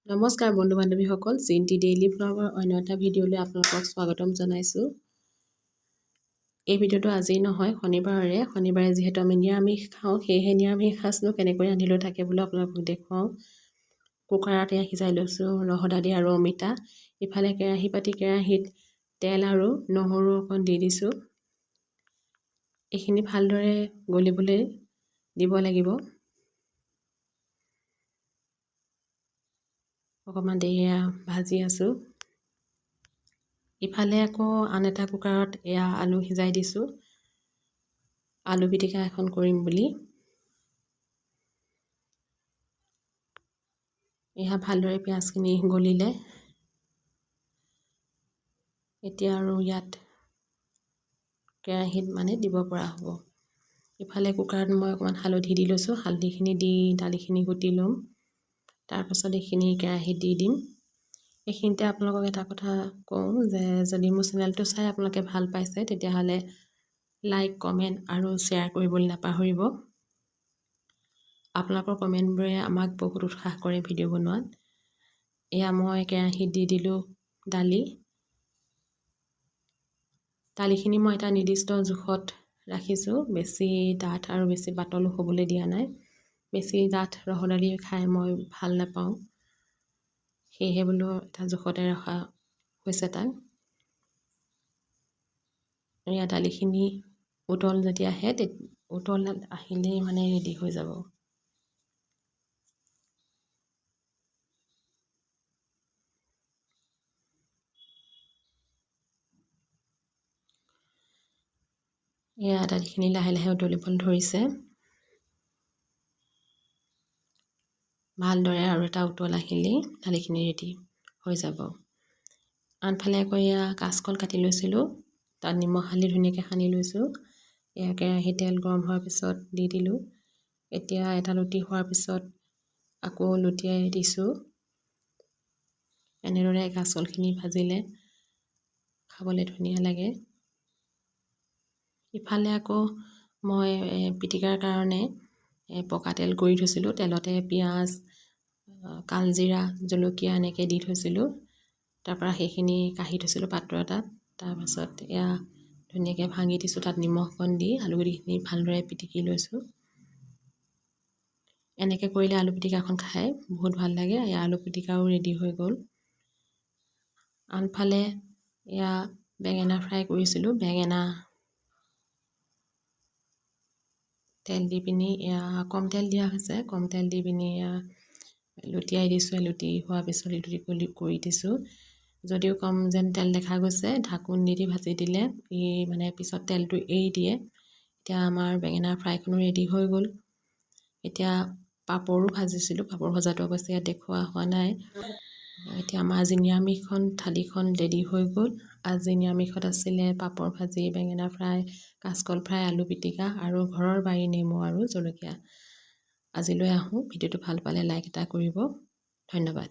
নমস্কাৰ বন্ধু বান্ধৱীসকল, চিন্তি ডেইলি ব্লগৰ অন্য এটা ভিডিঅ'লৈ আপোনালোকক স্বাগতম জনাইছোঁ। এই ভিডিঅ'টো আজি নহয়, শনিবাৰে যিহেতু আমি নিৰামিষ খাওঁ, সেয়েহে নিৰামিষ সাজনো কেনেকৈ ৰান্ধিলৈ থাকে বুলি আপোনালোকক দেখুৱাওঁ। কুকাৰত সিজাই লৈছোঁ ৰহৰ দালি আৰু অমিতা। ইফালে কেৰাহী পাতি কেৰাহীত তেল আৰু নহৰু অকণ দি দিছোঁ। এইখিনি ভালদৰে গলিবলৈ দিব লাগিব। অকণমান দেৰি ভাজি আছোঁ। ইফালে আকৌ আন এটা কুকাৰত আলু সিজাই দিছোঁ, আলু পিটিকা এখন কৰিম বুলি। ভালদৰে পিঁয়াজখিনি গলিলে। এতিয়া আৰু ইয়াত কেৰাহীত দিব পৰা হ'ব। ইফালে কুকাৰত মই অকণমান হালধি দি লৈছোঁ, হালধিখিনি দি দালিখিনি কুটি ল'ম। তাৰপাছত এইখিনি কেৰাহীত দি দিম। এইখিনিতে আপোনালোকক এটা কথা কওঁ যে যদি মোৰ চেনেলটো চাই আপোনালোকে ভাল পাইছে তেতিয়াহ'লে লাইক, কমেণ্ট আৰু শ্বেয়াৰ কৰিবলৈ নাপাহৰিব। আপোনালোকৰ কমেণ্টবোৰে আমাক বহুত উৎসাহ কৰে ভিডিঅ' বনোৱাত। মই কেৰাহীত দি দিলোঁ দালিখিনি মই এটা নিৰ্দিষ্ট জোখত ৰাখিছোঁ, বেছি ডাঠ আৰু বেছি পাতলো হ'বলৈ দিয়া নাই। বেছি ডাঠ ৰহৰ দালি খাই মই ভাল নাপাওঁ, সেয়েহে বোলো এটা জোখতে ৰখা হৈছে তাক। দালিখিনি উতল যেতিয়া আহে, উতল আহিলেই ৰেডি হৈ যাব। দালিখিনি লাহে লাহে উতলিবলৈ ধৰিছে। ভালদৰে আৰু এটা উতল আহিলেই দালিখিনি ৰেডি হৈ যাব। আনফালে আকৌ কাচকল কাটি লৈছিলোঁ, তাত নিমখ হালধি ধুনীয়াকৈ সানি লৈছোঁ। কেৰাহীত তেল গৰম হোৱাৰ পিছত দি দিলোঁ। এতিয়া এটা লুটি হোৱাৰ পিছত আকৌ লুটিয়াই দিছোঁ। এনেদৰে কাচকলখিনি ভাজিলে খাবলৈ ধুনীয়া লাগে। ইফালে আকৌ মই পিটিকাৰ কাৰণে পকা তেল কৰি থৈছিলোঁ। তেলতে পিঁয়াজ, কালজিৰা, জলকীয়া এনেকৈ দি থৈছিলোঁ। তাৰপৰা সেইখিনি কাঢ়ি থৈছিলোঁ পাত্ৰ এটাত। তাৰপাছত ধুনীয়াকৈ ভাঙি দিছোঁ, তাত নিমখ অকণ দি আলুগুটিখিনি ভালদৰে পিটিকি লৈছোঁ। এনেকৈ কৰিলে আলু পিটিকাখন খাই বহুত ভাল লাগে। আলু পিটিকাও ৰেডি হৈ গ'ল। আনফালে বেঙেনা ফ্ৰাই কৰিছিলোঁ। বেঙেনা তেল দি পিনি কম তেল দিয়া হৈছে, কম তেল দি পিনি লুটিয়াই দিছোঁ। লুটি হোৱাৰ পিছত লুটি কৰি দিছোঁ। যদিও কম যেন তেল দেখা গৈছে, ঢাকোন দি ভাজি দিলে পিছত তেলটো এৰি দিয়ে। এতিয়া আমাৰ বেঙেনা ফ্ৰাইখনো ৰেডি হৈ গ'ল। এতিয়া পাপৰো ভাজিছিলোঁ, পাপৰ ভজাটো অৱশ্যে ইয়াত দেখুওৱা হোৱা নাই। এতিয়া আমাৰ আজি নিৰামিষখন থালিখন ৰেডি হৈ গ'ল। আজি নিৰামিষত আছিলে পাপৰ ভাজি, বেঙেনা ফ্ৰাই, কাচকল ফ্ৰাই, আলু পিটিকা আৰু ঘৰৰ বাৰীৰ নেমু আৰু জলকীয়া। আজিলৈ আহোঁ। ভিডিঅ'টো ভাল পালে লাইক এটা কৰিব। ধন্যবাদ।